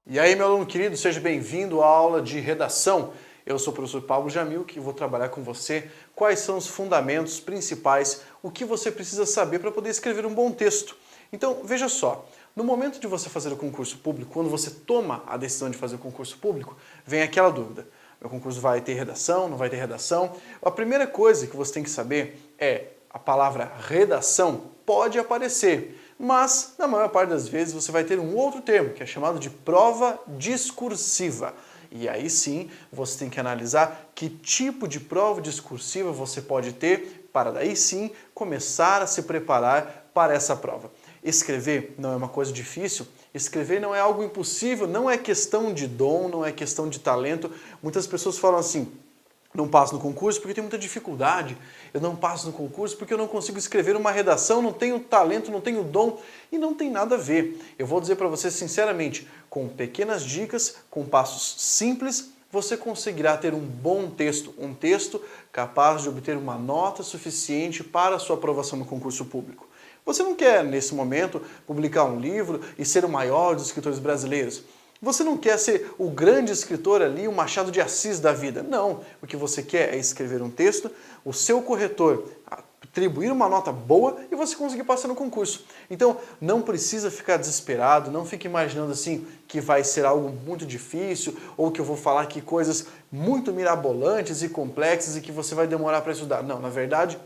E aí, meu aluno querido, seja bem-vindo à aula de redação. Eu sou o professor Pablo Jamil, que vou trabalhar com você quais são os fundamentos principais, o que você precisa saber para poder escrever um bom texto. Então, veja só, no momento de você fazer o concurso público, quando você toma a decisão de fazer o concurso público, vem aquela dúvida. Meu concurso vai ter redação, não vai ter redação? A primeira coisa que você tem que saber é a palavra redação pode aparecer, mas na maior parte das vezes você vai ter um outro termo, que é chamado de prova discursiva. E aí sim, você tem que analisar que tipo de prova discursiva você pode ter para daí sim começar a se preparar para essa prova. Escrever não é uma coisa difícil, escrever não é algo impossível, não é questão de dom, não é questão de talento. Muitas pessoas falam assim: não passo no concurso porque tenho muita dificuldade, eu não passo no concurso porque eu não consigo escrever uma redação, não tenho talento, não tenho dom, e não tem nada a ver. Eu vou dizer para você sinceramente, com pequenas dicas, com passos simples, você conseguirá ter um bom texto, um texto capaz de obter uma nota suficiente para a sua aprovação no concurso público. Você não quer, nesse momento, publicar um livro e ser o maior dos escritores brasileiros. Você não quer ser o grande escritor ali, o Machado de Assis da vida. Não. O que você quer é escrever um texto, o seu corretor atribuir uma nota boa e você conseguir passar no concurso. Então, não precisa ficar desesperado, não fique imaginando assim que vai ser algo muito difícil ou que eu vou falar aqui coisas muito mirabolantes e complexas e que você vai demorar para estudar. Não, na verdade,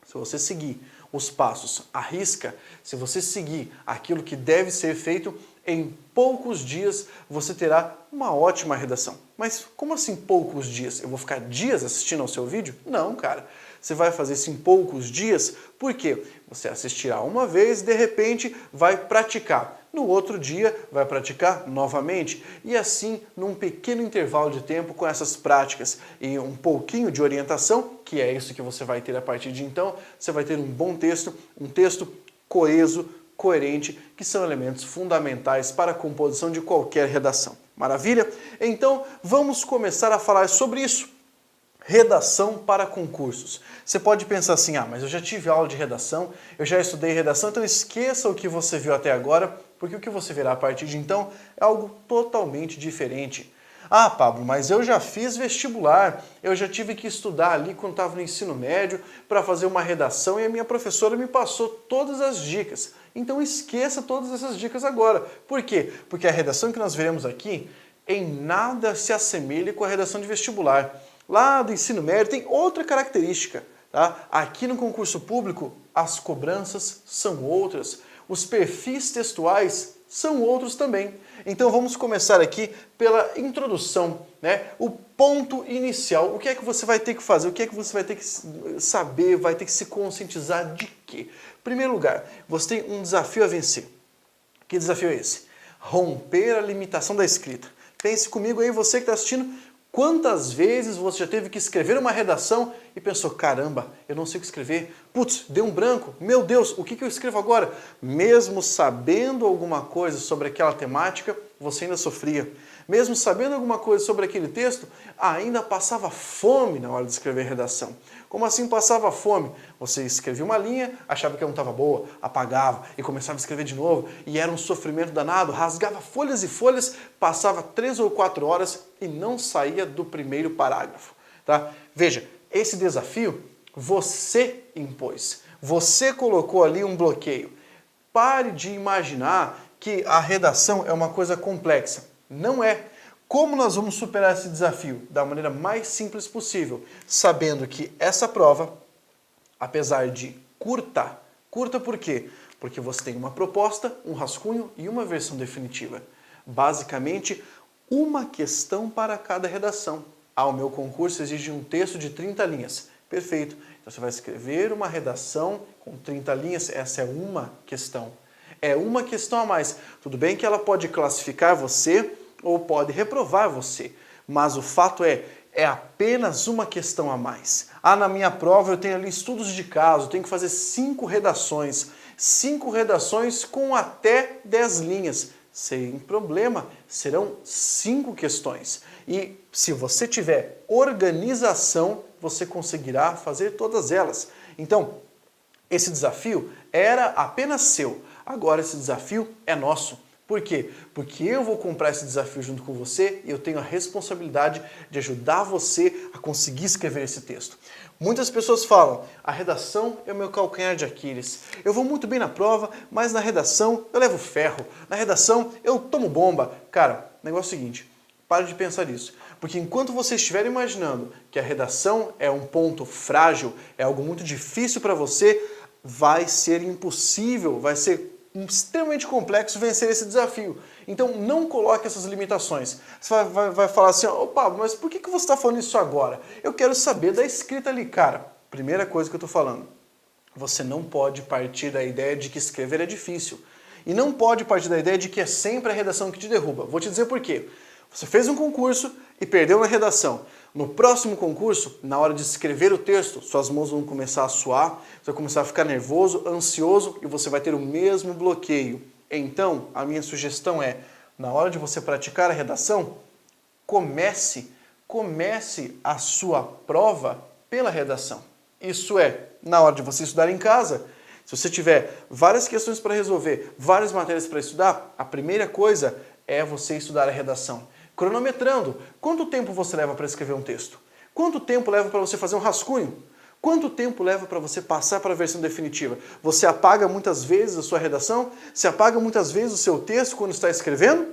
se você seguir os passos à risca, se você seguir aquilo que deve ser feito, em poucos dias você terá uma ótima redação. Mas como assim poucos dias? Eu vou ficar dias assistindo ao seu vídeo? Não, cara. Você vai fazer isso em poucos dias, por quê? Você assistirá uma vez e de repente vai praticar. No outro dia vai praticar novamente e assim num pequeno intervalo de tempo com essas práticas e um pouquinho de orientação, que é isso que você vai ter a partir de então, você vai ter um bom texto, um texto coeso, coerente, que são elementos fundamentais para a composição de qualquer redação. Maravilha? Então vamos começar a falar sobre isso. Redação para concursos. Você pode pensar assim, mas eu já tive aula de redação, eu já estudei redação, então esqueça o que você viu até agora, porque o que você verá a partir de então é algo totalmente diferente. Ah, Pablo, mas eu já fiz vestibular, eu já tive que estudar ali quando estava no ensino médio para fazer uma redação e a minha professora me passou todas as dicas. Então esqueça todas essas dicas agora. Por quê? Porque a redação que nós veremos aqui em nada se assemelha com a redação de vestibular. Lá do ensino médio tem outra característica. Tá? Aqui no concurso público, as cobranças são outras, os perfis textuais são outros também. Então vamos começar aqui pela introdução, né? O ponto inicial. O que é que você vai ter que fazer? O que é que você vai ter que saber? Vai ter que se conscientizar de quê? Em primeiro lugar, você tem um desafio a vencer. Que desafio é esse? Romper a limitação da escrita. Pense comigo aí, você que está assistindo, quantas vezes você já teve que escrever uma redação e pensou, caramba, eu não sei o que escrever, putz, deu um branco, meu Deus, o que eu escrevo agora? Mesmo sabendo alguma coisa sobre aquela temática, você ainda sofria. Mesmo sabendo alguma coisa sobre aquele texto, ainda passava fome na hora de escrever redação. Como assim passava fome? Você escrevia uma linha, achava que não estava boa, apagava e começava a escrever de novo, e era um sofrimento danado, rasgava folhas e folhas, passava 3 ou 4 horas e não saía do primeiro parágrafo. Tá? Veja, esse desafio você impôs, você colocou ali um bloqueio. Pare de imaginar que a redação é uma coisa complexa. Não é. Como nós vamos superar esse desafio? Da maneira mais simples possível, sabendo que essa prova, apesar de curta por quê? Porque você tem uma proposta, um rascunho e uma versão definitiva. Basicamente, uma questão para cada redação. O meu concurso exige um texto de 30 linhas. Perfeito. Então você vai escrever uma redação com 30 linhas, essa é uma questão. É uma questão a mais. Tudo bem que ela pode classificar você ou pode reprovar você, mas o fato é apenas uma questão a mais. Na minha prova eu tenho ali estudos de caso, eu tenho que fazer 5 redações. 5 redações com até 10 linhas. Sem problema, serão 5 questões. E se você tiver organização, você conseguirá fazer todas elas. Então, esse desafio era apenas seu. Agora esse desafio é nosso. Por quê? Porque eu vou comprar esse desafio junto com você e eu tenho a responsabilidade de ajudar você a conseguir escrever esse texto. Muitas pessoas falam, a redação é o meu calcanhar de Aquiles. Eu vou muito bem na prova, mas na redação eu levo ferro. Na redação eu tomo bomba. Cara, o negócio é o seguinte, pare de pensar nisso. Porque enquanto você estiver imaginando que a redação é um ponto frágil, é algo muito difícil para você, vai ser impossível, vai ser extremamente complexo vencer esse desafio. Então não coloque essas limitações. Você vai falar assim, ô Pablo, mas por que você está falando isso agora? Eu quero saber da escrita ali, cara. Primeira coisa que eu estou falando, você não pode partir da ideia de que escrever é difícil. E não pode partir da ideia de que é sempre a redação que te derruba. Vou te dizer por quê. Você fez um concurso e perdeu na redação. No próximo concurso, na hora de escrever o texto, suas mãos vão começar a suar, você vai começar a ficar nervoso, ansioso e você vai ter o mesmo bloqueio. Então, a minha sugestão é, na hora de você praticar a redação, comece a sua prova pela redação. Isso é, na hora de você estudar em casa, se você tiver várias questões para resolver, várias matérias para estudar, a primeira coisa é você estudar a redação. Cronometrando, quanto tempo você leva para escrever um texto? Quanto tempo leva para você fazer um rascunho? Quanto tempo leva para você passar para a versão definitiva? Você apaga muitas vezes a sua redação? Você apaga muitas vezes o seu texto quando está escrevendo?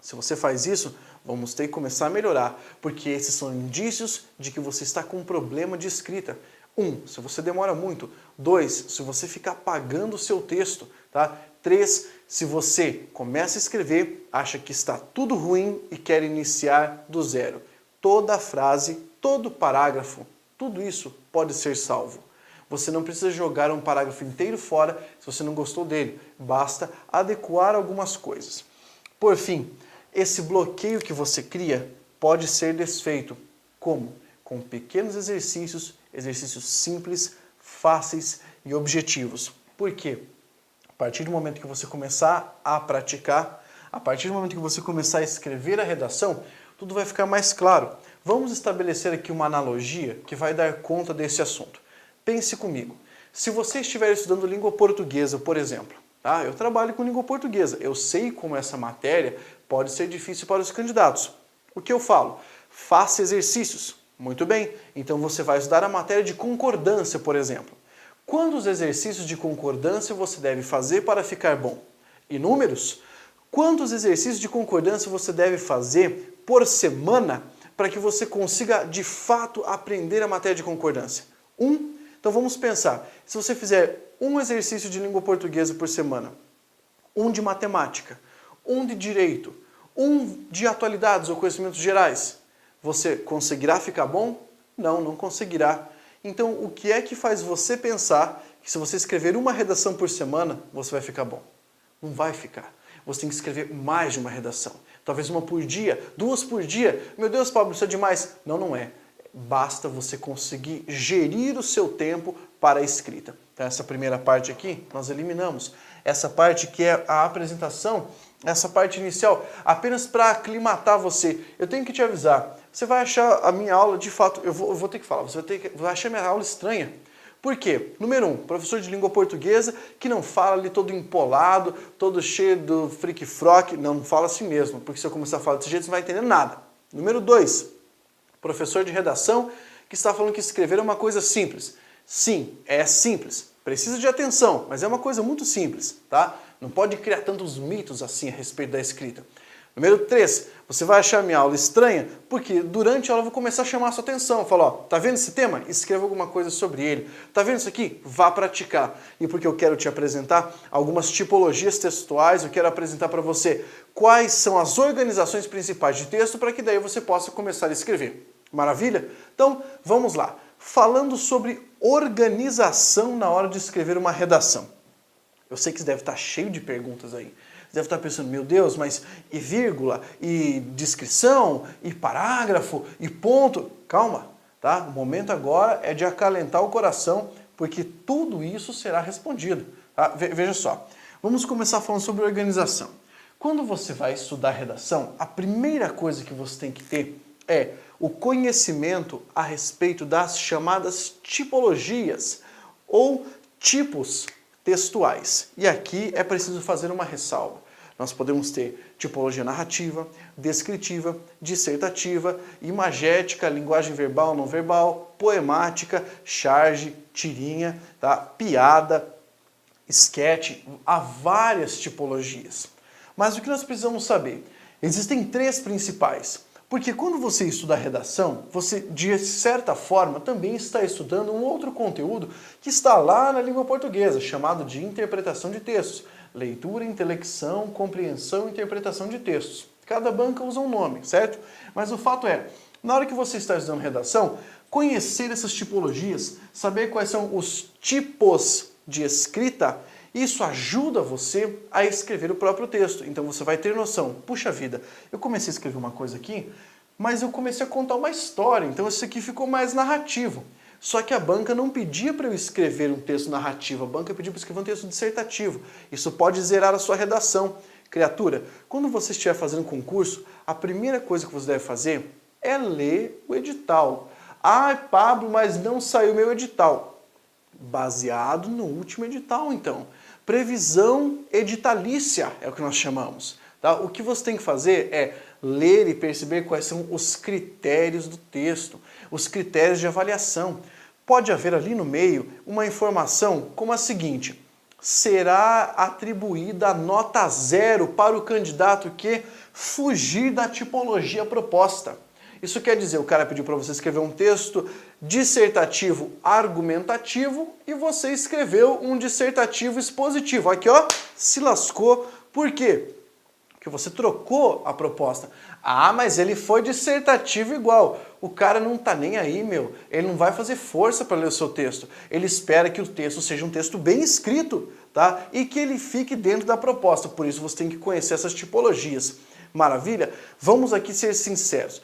Se você faz isso, vamos ter que começar a melhorar, porque esses são indícios de que você está com um problema de escrita. 1, se você demora muito. 2, se você ficar apagando o seu texto. Tá? 3, se você começa a escrever, acha que está tudo ruim e quer iniciar do zero. Toda frase, todo parágrafo, tudo isso pode ser salvo. Você não precisa jogar um parágrafo inteiro fora se você não gostou dele. Basta adequar algumas coisas. Por fim, esse bloqueio que você cria pode ser desfeito. Como? Com pequenos exercícios, exercícios simples, fáceis e objetivos. Por quê? A partir do momento que você começar a praticar, a partir do momento que você começar a escrever a redação, tudo vai ficar mais claro. Vamos estabelecer aqui uma analogia que vai dar conta desse assunto. Pense comigo. Se você estiver estudando língua portuguesa, por exemplo, tá? Eu trabalho com língua portuguesa, eu sei como essa matéria pode ser difícil para os candidatos. O que eu falo? Faça exercícios. Muito bem, então você vai estudar a matéria de concordância, por exemplo. Quantos exercícios de concordância você deve fazer para ficar bom? E números? Quantos exercícios de concordância você deve fazer por semana para que você consiga, de fato, aprender a matéria de concordância? 1. Então vamos pensar, se você fizer um exercício de língua portuguesa por semana, um de matemática, um de direito, um de atualidades ou conhecimentos gerais, você conseguirá ficar bom? Não, não conseguirá. Então, o que é que faz você pensar que se você escrever uma redação por semana, você vai ficar bom? Não vai ficar. Você tem que escrever mais de uma redação. Talvez uma por dia, 2 por dia. Meu Deus, Pablo, isso é demais. Não, não é. Basta você conseguir gerir o seu tempo para a escrita. Então, essa primeira parte aqui, nós eliminamos. Essa parte que é a apresentação, essa parte inicial, apenas para aclimatar você. Eu tenho que te avisar, você vai achar a minha aula, de fato, eu vou ter que falar, você vai achar a minha aula estranha. Por quê? Número 1, professor de língua portuguesa que não fala ali todo empolado, todo cheio do frique-froque. Não fala assim mesmo, porque se eu começar a falar desse jeito, você não vai entender nada. Número 2, professor de redação que está falando que escrever é uma coisa simples. Sim, é simples. Precisa de atenção, mas é uma coisa muito simples, tá? Não pode criar tantos mitos assim a respeito da escrita. Número 3, você vai achar minha aula estranha porque durante a aula eu vou começar a chamar a sua atenção. Eu falo, ó, tá vendo esse tema? Escreva alguma coisa sobre ele. Tá vendo isso aqui? Vá praticar. E porque eu quero te apresentar algumas tipologias textuais, eu quero apresentar para você quais são as organizações principais de texto para que daí você possa começar a escrever. Maravilha? Então, vamos lá. Falando sobre organização na hora de escrever uma redação. Eu sei que você deve estar cheio de perguntas aí. Você deve estar pensando, meu Deus, mas e vírgula, e descrição, e parágrafo, e ponto? Calma, tá? O momento agora é de acalentar o coração, porque tudo isso será respondido. Tá? Veja só, vamos começar falando sobre organização. Quando você vai estudar redação, a primeira coisa que você tem que ter é o conhecimento a respeito das chamadas tipologias ou tipos textuais. E aqui é preciso fazer uma ressalva. Nós podemos ter tipologia narrativa, descritiva, dissertativa, imagética, linguagem verbal, não verbal, poemática, charge, tirinha, tá? Piada, esquete, há várias tipologias. Mas o que nós precisamos saber? Existem 3 principais. Porque quando você estuda redação, você, de certa forma, também está estudando um outro conteúdo que está lá na língua portuguesa, chamado de interpretação de textos. Leitura, intelecção, compreensão e interpretação de textos. Cada banca usa um nome, certo? Mas o fato é, na hora que você está estudando redação, conhecer essas tipologias, saber quais são os tipos de escrita, isso ajuda você a escrever o próprio texto. Então você vai ter noção, puxa vida, eu comecei a escrever uma coisa aqui, mas eu comecei a contar uma história, então isso aqui ficou mais narrativo. Só que a banca não pedia para eu escrever um texto narrativo, a banca pedia para eu escrever um texto dissertativo. Isso pode zerar a sua redação. Criatura, quando você estiver fazendo concurso, a primeira coisa que você deve fazer é ler o edital. Ah, Pablo, mas não saiu meu edital. Baseado no último edital, então. Previsão editalícia é o que nós chamamos. Tá? O que você tem que fazer é ler e perceber quais são os critérios do texto, os critérios de avaliação. Pode haver ali no meio uma informação como a seguinte: será atribuída a nota 0 para o candidato que fugir da tipologia proposta. Isso quer dizer, o cara pediu para você escrever um texto dissertativo argumentativo e você escreveu um dissertativo expositivo. Aqui, ó, se lascou. Por quê? Porque você trocou a proposta. Ah, mas ele foi dissertativo igual. O cara não tá nem aí, meu. Ele não vai fazer força para ler o seu texto. Ele espera que o texto seja um texto bem escrito, tá? E que ele fique dentro da proposta. Por isso você tem que conhecer essas tipologias. Maravilha? Vamos aqui ser sinceros.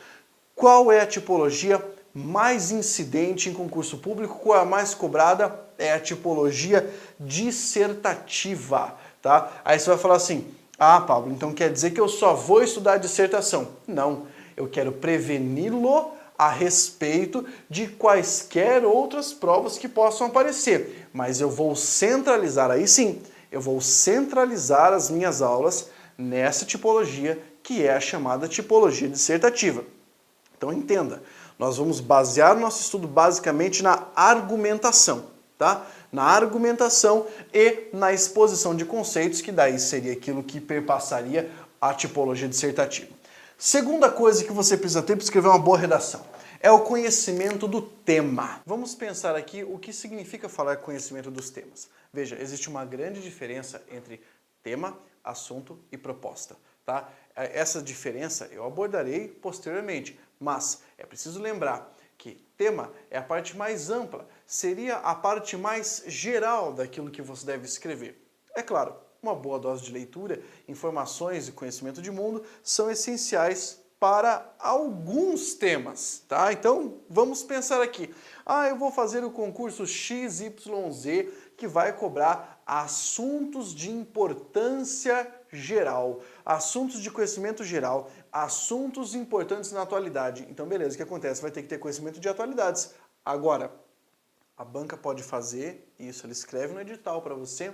Qual é a tipologia mais incidente em concurso público? Qual é a mais cobrada? É a tipologia dissertativa, tá? Aí você vai falar assim: ah, Pablo, então quer dizer que eu só vou estudar dissertação? Não, eu quero preveni-lo a respeito de quaisquer outras provas que possam aparecer. Mas eu vou centralizar, aí sim, eu vou centralizar as minhas aulas nessa tipologia que é a chamada tipologia dissertativa. Então entenda, nós vamos basear o nosso estudo basicamente na argumentação, tá? Na argumentação e na exposição de conceitos, que daí seria aquilo que perpassaria a tipologia dissertativa. Segunda coisa que você precisa ter para escrever uma boa redação é o conhecimento do tema. Vamos pensar aqui o que significa falar conhecimento dos temas. Veja, existe uma grande diferença entre tema, assunto e proposta, tá? Essa diferença eu abordarei posteriormente, mas é preciso lembrar que tema é a parte mais ampla, seria a parte mais geral daquilo que você deve escrever. É claro, uma boa dose de leitura, informações e conhecimento de mundo são essenciais para alguns temas, tá? Então, vamos pensar aqui. Ah, eu vou fazer o concurso XYZ que vai cobrar assuntos de importância geral, assuntos de conhecimento geral, assuntos importantes na atualidade. Então, beleza, o que acontece? Vai ter que ter conhecimento de atualidades. Agora, a banca pode fazer isso, ela escreve no edital para você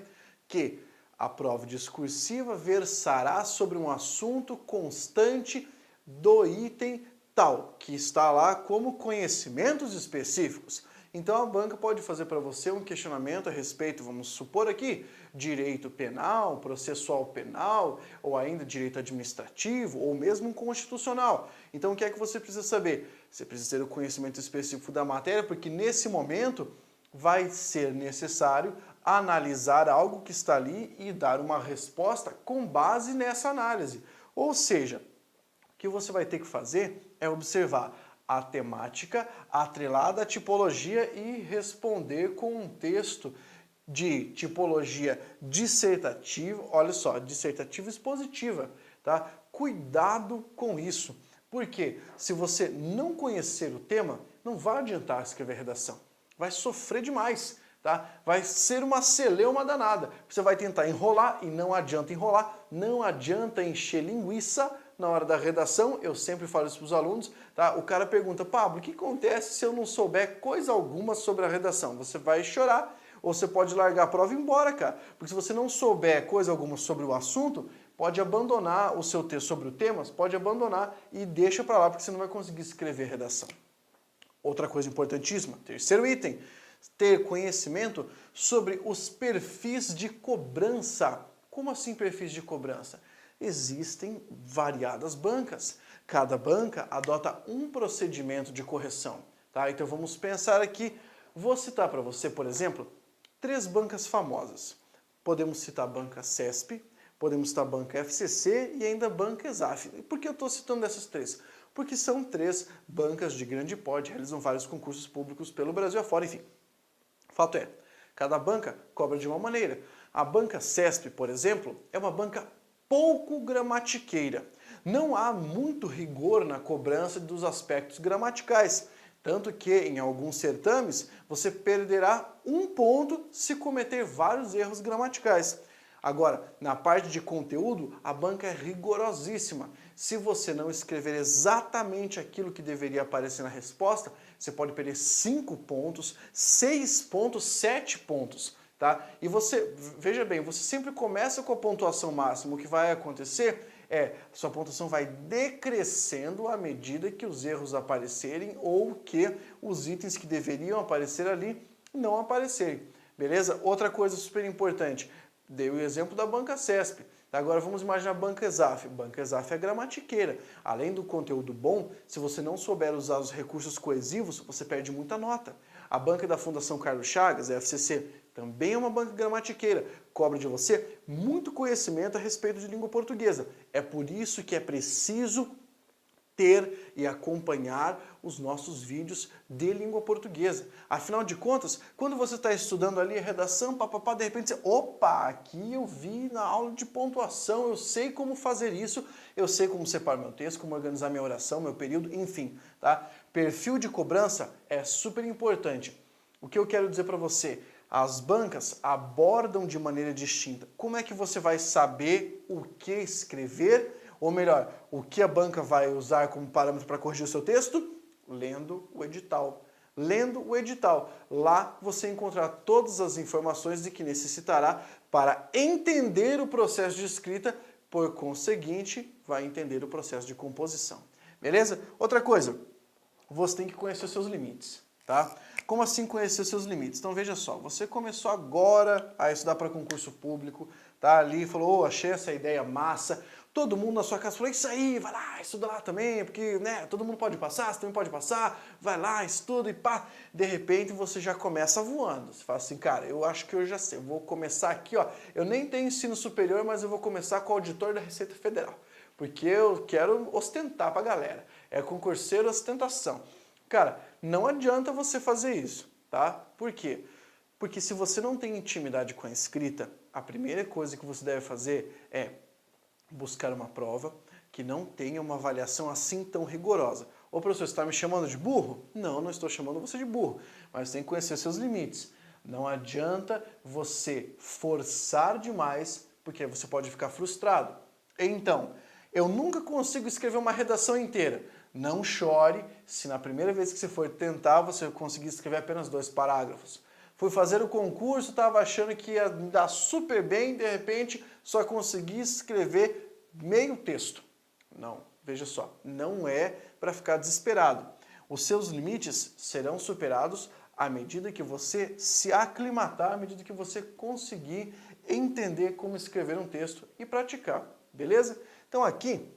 que a prova discursiva versará sobre um assunto constante do item tal, que está lá como conhecimentos específicos. Então a banca pode fazer para você um questionamento a respeito, vamos supor aqui, direito penal, processual penal, ou ainda direito administrativo, ou mesmo constitucional. Então o que é que você precisa saber? Você precisa ter o conhecimento específico da matéria, porque nesse momento vai ser necessário analisar algo que está ali e dar uma resposta com base nessa análise. Ou seja, o que você vai ter que fazer é observar a temática atrelada à tipologia e responder com um texto de tipologia dissertativa, olha só, dissertativa expositiva, tá? Cuidado com isso, porque se você não conhecer o tema, não vai adiantar escrever redação, vai sofrer demais, tá? Vai ser uma celeuma danada, você vai tentar enrolar e não adianta enrolar, não adianta encher linguiça. Na hora da redação, eu sempre falo isso para os alunos, tá? O cara pergunta: Pablo, o que acontece se eu não souber coisa alguma sobre a redação? Você vai chorar ou você pode largar a prova e ir embora, cara. Porque se você não souber coisa alguma sobre o assunto, pode abandonar o seu texto sobre o tema, pode abandonar e deixa para lá, porque você não vai conseguir escrever redação. Outra coisa importantíssima, terceiro item, ter conhecimento sobre os perfis de cobrança. Como assim perfis de cobrança? Existem variadas bancas. Cada banca adota um procedimento de correção. Tá? Então vamos pensar aqui, vou citar para você, por exemplo, 3 bancas famosas. Podemos citar a banca CESP, podemos citar a banca FCC e ainda a banca ESAF. Por que eu estou citando essas 3? Porque são 3 bancas de grande porte, realizam vários concursos públicos pelo Brasil afora, enfim. Fato é, cada banca cobra de uma maneira. A banca CESP, por exemplo, é uma banca pouco gramatiqueira. Não há muito rigor na cobrança dos aspectos gramaticais, tanto que em alguns certames você perderá 1 ponto se cometer vários erros gramaticais. Agora, na parte de conteúdo, a banca é rigorosíssima. Se você não escrever exatamente aquilo que deveria aparecer na resposta, você pode perder 5 pontos, 6 pontos, 7 pontos. Tá? E você, veja bem, você sempre começa com a pontuação máxima. O que vai acontecer sua pontuação vai decrescendo à medida que os erros aparecerem ou que os itens que deveriam aparecer ali não aparecerem. Beleza? Outra coisa super importante. Dei o exemplo da banca CESP. Agora vamos imaginar a banca ESAF. A banca ESAF é gramatiqueira. Além do conteúdo bom, se você não souber usar os recursos coesivos, você perde muita nota. A banca da Fundação Carlos Chagas, a FCC, também é uma banca gramatiqueira. Cobra de você muito conhecimento a respeito de língua portuguesa. É por isso que é preciso ter e acompanhar os nossos vídeos de língua portuguesa. Afinal de contas, quando você está estudando ali a redação, papapá, de repente você, opa, aqui eu vi na aula de pontuação, eu sei como fazer isso, eu sei como separar meu texto, como organizar minha oração, meu período, enfim, tá? Perfil de cobrança é super importante. O que eu quero dizer para você? As bancas abordam de maneira distinta. Como é que você vai saber o que escrever? Ou melhor, o que a banca vai usar como parâmetro para corrigir o seu texto? Lendo o edital. Lendo o edital. Lá você encontrará todas as informações de que necessitará para entender o processo de escrita, por conseguinte, vai entender o processo de composição. Beleza? Outra coisa, você tem que conhecer os seus limites. Tá? Como assim conhecer seus limites? Então veja só, você começou agora a estudar para concurso público, tá ali, falou, achei essa ideia massa, todo mundo na sua casa falou, isso aí, vai lá, estuda lá também, porque né, todo mundo pode passar, você também pode passar, vai lá, estuda e pá. De repente você já começa voando, você fala assim, cara, eu acho que eu já sei, vou começar aqui, ó, eu nem tenho ensino superior, mas eu vou começar com o auditor da Receita Federal, porque eu quero ostentar pra galera, é concurseiro ostentação. Cara, não adianta você fazer isso, tá? Por quê? Porque se você não tem intimidade com a escrita, a primeira coisa que você deve fazer é buscar uma prova que não tenha uma avaliação assim tão rigorosa. Ô professor, você está me chamando de burro? Não, não estou chamando você de burro, mas tem que conhecer seus limites. Não adianta você forçar demais, porque você pode ficar frustrado. Então, eu nunca consigo escrever uma redação inteira. Não chore se na primeira vez que você for tentar, você conseguir escrever apenas 2 parágrafos. Fui fazer o concurso, estava achando que ia dar super bem, de repente só consegui escrever meio texto. Não, veja só, não é para ficar desesperado. Os seus limites serão superados à medida que você se aclimatar, à medida que você conseguir entender como escrever um texto e praticar, beleza? Então aqui,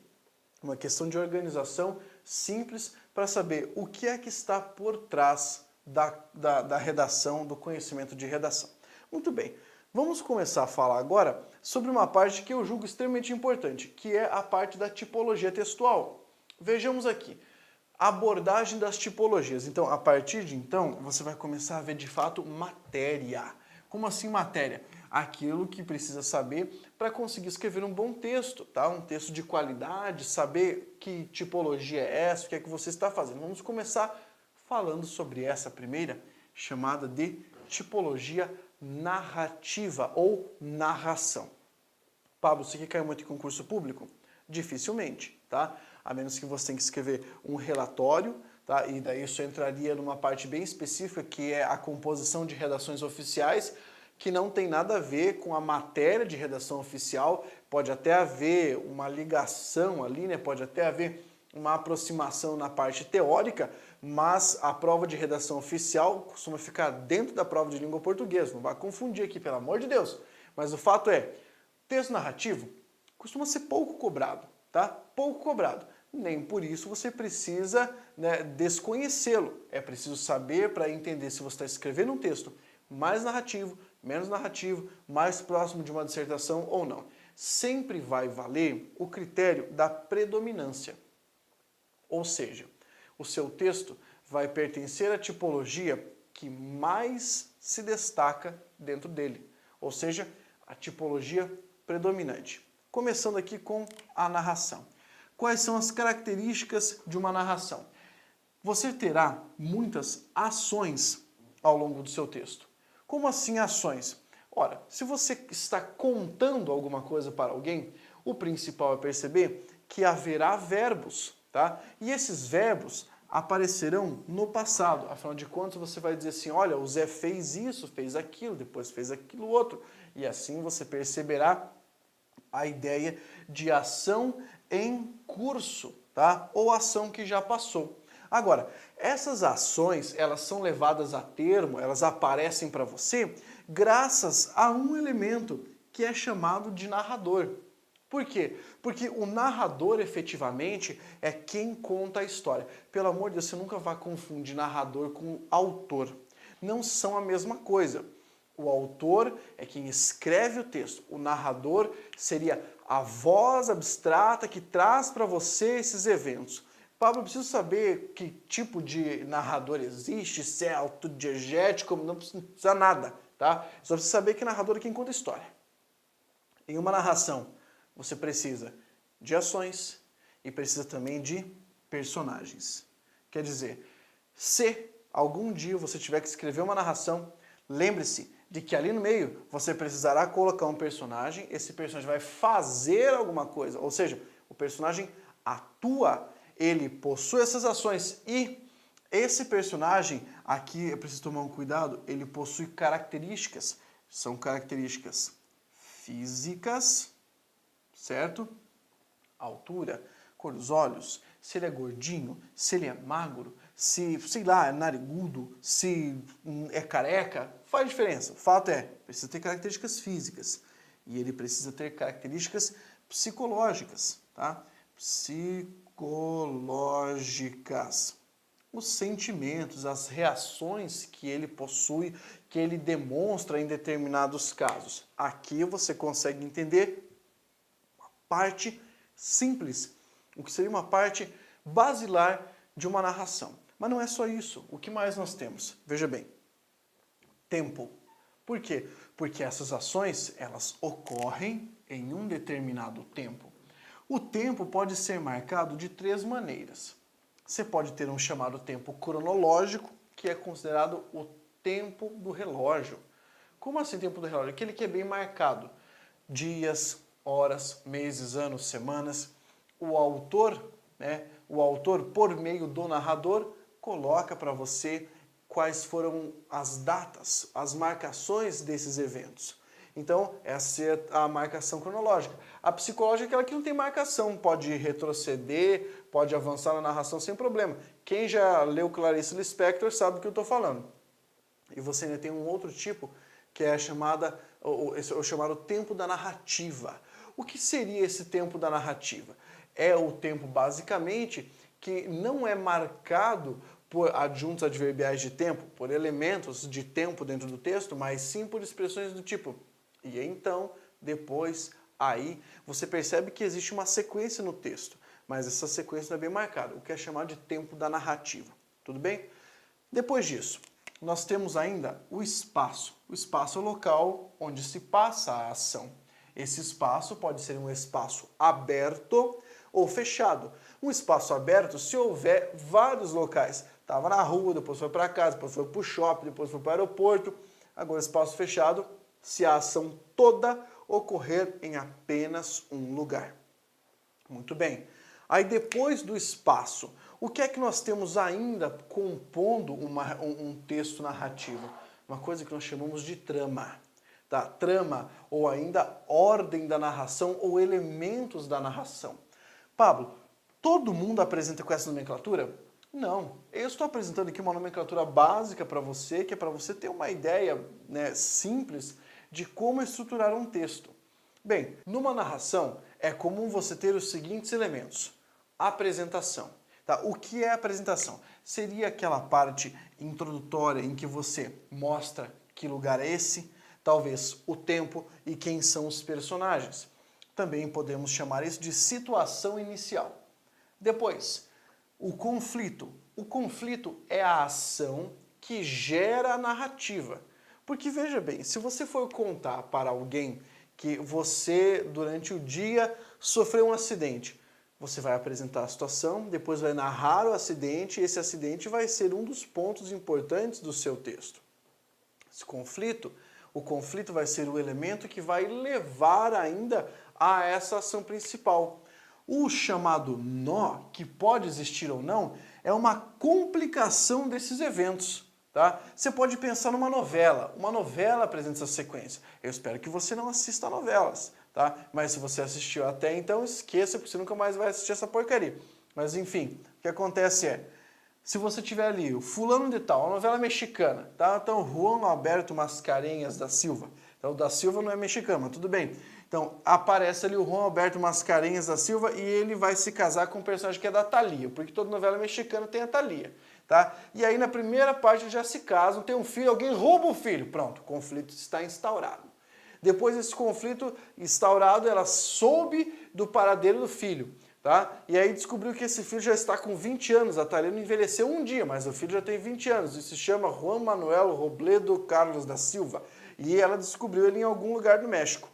uma questão de organização simples para saber o que é que está por trás da redação, do conhecimento de redação. Muito bem, vamos começar a falar agora sobre uma parte que eu julgo extremamente importante, que é a parte da tipologia textual. Vejamos aqui, abordagem das tipologias. Então, a partir de então, você vai começar a ver de fato matéria. Como assim matéria? Aquilo que precisa saber para conseguir escrever um bom texto, tá? Um texto de qualidade, saber que tipologia é essa, o que é que você está fazendo. Vamos começar falando sobre essa primeira, chamada de tipologia narrativa ou narração. Pablo, você que caiu muito em concurso público? Dificilmente, tá? A menos que você tenha que escrever um relatório, tá? E daí isso entraria numa parte bem específica, que é a composição de redações oficiais, que não tem nada a ver com a matéria de redação oficial, pode até haver uma ligação ali, né? Pode até haver uma aproximação na parte teórica, mas a prova de redação oficial costuma ficar dentro da prova de língua portuguesa. Não vai confundir aqui, pelo amor de Deus. Mas o fato é, texto narrativo costuma ser pouco cobrado, tá? Pouco cobrado. Nem por isso você precisa, né, desconhecê-lo. É preciso saber para entender se você está escrevendo um texto mais narrativo, menos narrativo, mais próximo de uma dissertação ou não. Sempre vai valer o critério da predominância. Ou seja, o seu texto vai pertencer à tipologia que mais se destaca dentro dele. Ou seja, a tipologia predominante. Começando aqui com a narração. Quais são as características de uma narração? Você terá muitas ações ao longo do seu texto. Como assim ações? Ora, se você está contando alguma coisa para alguém, o principal é perceber que haverá verbos, tá? E esses verbos aparecerão no passado. Afinal de contas, você vai dizer assim, olha, o Zé fez isso, fez aquilo, depois fez aquilo outro. E assim você perceberá a ideia de ação em curso, tá? Ou ação que já passou. Agora, essas ações, elas são levadas a termo, elas aparecem para você graças a um elemento que é chamado de narrador. Por quê? Porque o narrador, efetivamente, é quem conta a história. Pelo amor de Deus, você nunca vai confundir narrador com autor. Não são a mesma coisa. O autor é quem escreve o texto. O narrador seria a voz abstrata que traz para você esses eventos. Pablo, eu preciso saber que tipo de narrador existe, se é autodiegético, não precisa nada, tá? Só precisa saber que narrador é quem conta a história. Em uma narração, você precisa de ações e precisa também de personagens. Quer dizer, se algum dia você tiver que escrever uma narração, lembre-se de que ali no meio você precisará colocar um personagem, esse personagem vai fazer alguma coisa, ou seja, o personagem atua, ele possui essas ações e esse personagem, aqui eu preciso tomar um cuidado, ele possui características, são características físicas, certo? Altura, cor dos olhos, se ele é gordinho, se ele é magro, se, sei lá, é narigudo, se é careca, faz diferença. O fato é, precisa ter características físicas e ele precisa ter características psicológicas, tá? Psicológicas. Os sentimentos, as reações que ele possui, que ele demonstra em determinados casos. Aqui você consegue entender uma parte simples, o que seria uma parte basilar de uma narração. Mas não é só isso. O que mais nós temos? Veja bem, tempo. Por quê? Porque essas ações, elas ocorrem em um determinado tempo. O tempo pode ser marcado de três maneiras. Você pode ter um chamado tempo cronológico, que é considerado o tempo do relógio. Como assim tempo do relógio? Aquele que é bem marcado. Dias, horas, meses, anos, semanas. O autor, por meio do narrador, coloca para você quais foram as datas, as marcações desses eventos. Então, essa é a marcação cronológica. A psicológica é aquela que não tem marcação, pode retroceder, pode avançar na narração sem problema. Quem já leu Clarice Lispector sabe do que eu estou falando. E você ainda tem um outro tipo, que é o chamado tempo da narrativa. O que seria esse tempo da narrativa? É o tempo, basicamente, que não é marcado por adjuntos adverbiais de tempo, por elementos de tempo dentro do texto, mas sim por expressões do tipo e então, depois, aí. Você percebe que existe uma sequência no texto, mas essa sequência não é bem marcada, o que é chamado de tempo da narrativa. Tudo bem? Depois disso, nós temos ainda o espaço. O espaço é o local onde se passa a ação. Esse espaço pode ser um espaço aberto ou fechado. Um espaço aberto se houver vários locais. Estava na rua, depois foi para casa, depois foi para o shopping, depois foi para o aeroporto. Agora, espaço fechado, se a ação toda ocorrer em apenas um lugar. Muito bem. Aí depois do espaço, o que é que nós temos ainda compondo um texto narrativo? Uma coisa que nós chamamos de trama. tá? Trama ou ainda ordem da narração ou elementos da narração. Pablo, todo mundo apresenta com essa nomenclatura? Não. Eu estou apresentando aqui uma nomenclatura básica para você, que é para você ter uma ideia, né, simples de como estruturar um texto. Bem, numa narração é comum você ter os seguintes elementos. Apresentação. Tá? O que é apresentação? Seria aquela parte introdutória em que você mostra que lugar é esse, talvez o tempo e quem são os personagens. Também podemos chamar isso de situação inicial. Depois, o conflito. O conflito é a ação que gera a narrativa. Porque veja bem, se você for contar para alguém que você, durante o dia, sofreu um acidente, você vai apresentar a situação, depois vai narrar o acidente, e esse acidente vai ser um dos pontos importantes do seu texto. O conflito vai ser o elemento que vai levar ainda a essa ação principal. O chamado nó, que pode existir ou não, é uma complicação desses eventos. Tá? Você pode pensar numa novela. Uma novela apresenta essa sequência. Eu espero que você não assista novelas. Tá? Mas se você assistiu até então, esqueça, porque você nunca mais vai assistir essa porcaria. Mas enfim, o que acontece é, se você tiver ali o fulano de tal, uma novela mexicana, tá? Então Juan Alberto Mascarenhas da Silva. Então o da Silva não é mexicano, mas tudo bem. Então aparece ali o Juan Alberto Mascarenhas da Silva e ele vai se casar com um personagem que é da Thalia, porque toda novela mexicana tem a Thalia. Tá? E aí na primeira parte eles já se casam, tem um filho, alguém rouba o filho. Pronto, o conflito está instaurado. Depois desse conflito instaurado, ela soube do paradeiro do filho. Tá? E aí descobriu que esse filho já está com 20 anos, a Thalia não envelheceu um dia, mas o filho já tem 20 anos, e se chama Juan Manuel Robledo Carlos da Silva. E ela descobriu ele em algum lugar do México.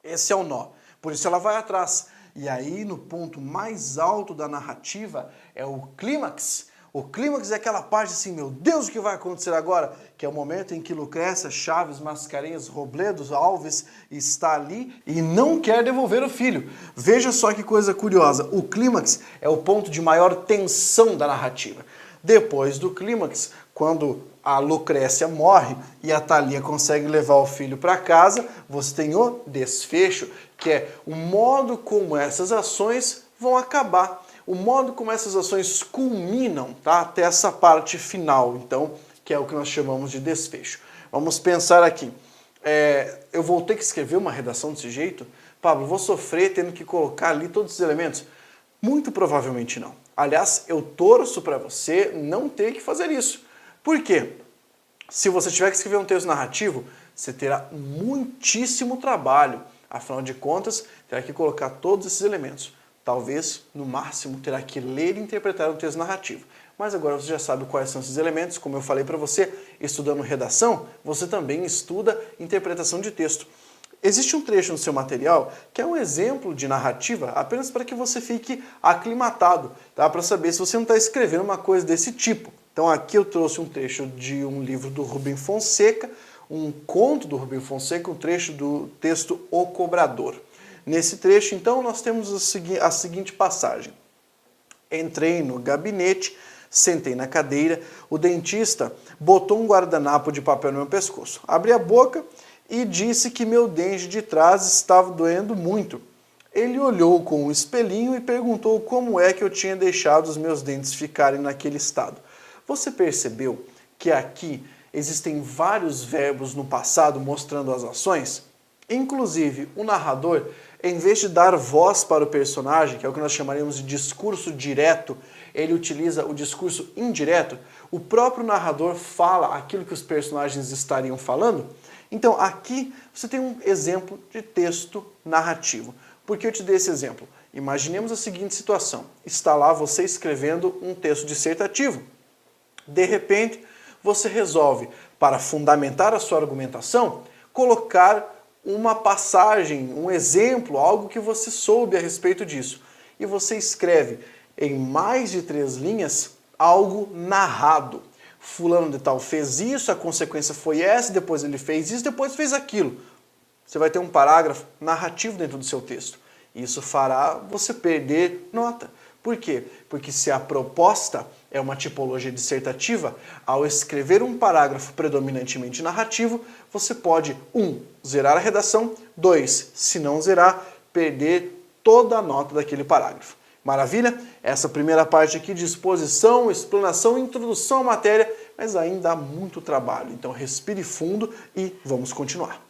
Esse é o nó. Por isso ela vai atrás. E aí no ponto mais alto da narrativa é o clímax. O clímax é aquela parte assim, meu Deus, o que vai acontecer agora? Que é o momento em que Lucrécia Chaves Mascarenhas Robledo Alves está ali e não quer devolver o filho. Veja só que coisa curiosa, o clímax é o ponto de maior tensão da narrativa. Depois do clímax, quando a Lucrécia morre e a Thalia consegue levar o filho para casa, você tem o desfecho, que é o modo como essas ações vão acabar. O modo como essas ações culminam, tá, até essa parte final, então, que é o que nós chamamos de desfecho. Vamos pensar aqui. Eu vou ter que escrever uma redação desse jeito? Pablo, vou sofrer tendo que colocar ali todos os elementos? Muito provavelmente não. Aliás, eu torço para você não ter que fazer isso. Por quê? Se você tiver que escrever um texto narrativo, você terá muitíssimo trabalho. Afinal de contas, terá que colocar todos esses elementos. Talvez, no máximo, terá que ler e interpretar um texto narrativo. Mas agora você já sabe quais são esses elementos. Como eu falei para você, estudando redação, você também estuda interpretação de texto. Existe um trecho no seu material que é um exemplo de narrativa apenas para que você fique aclimatado, tá? Para saber se você não está escrevendo uma coisa desse tipo. Então aqui eu trouxe um trecho de um livro do Rubem Fonseca, um conto do Rubem Fonseca, um trecho do texto O Cobrador. Nesse trecho, então, nós temos a seguinte passagem. Entrei no gabinete, sentei na cadeira, o dentista botou um guardanapo de papel no meu pescoço. Abri a boca e disse que meu dente de trás estava doendo muito. Ele olhou com um espelhinho e perguntou como é que eu tinha deixado os meus dentes ficarem naquele estado. Você percebeu que aqui existem vários verbos no passado mostrando as ações? Inclusive, o narrador, em vez de dar voz para o personagem, que é o que nós chamaríamos de discurso direto, ele utiliza o discurso indireto. O próprio narrador fala aquilo que os personagens estariam falando. Então, aqui você tem um exemplo de texto narrativo. Por que eu te dei esse exemplo? Imaginemos a seguinte situação. Está lá você escrevendo um texto dissertativo. De repente, você resolve, para fundamentar a sua argumentação, colocar uma passagem, um exemplo, algo que você soube a respeito disso. E você escreve em mais de 3 linhas algo narrado. Fulano de tal fez isso, a consequência foi essa, depois ele fez isso, depois fez aquilo. Você vai ter um parágrafo narrativo dentro do seu texto. Isso fará você perder nota, Por quê? Porque se a proposta é uma tipologia dissertativa, ao escrever um parágrafo predominantemente narrativo, você pode 1. Zerar a redação, 2. Se não zerar, perder toda a nota daquele parágrafo. Maravilha? Essa primeira parte aqui de exposição, explanação, introdução à matéria, mas ainda há muito trabalho. Então respire fundo e vamos continuar.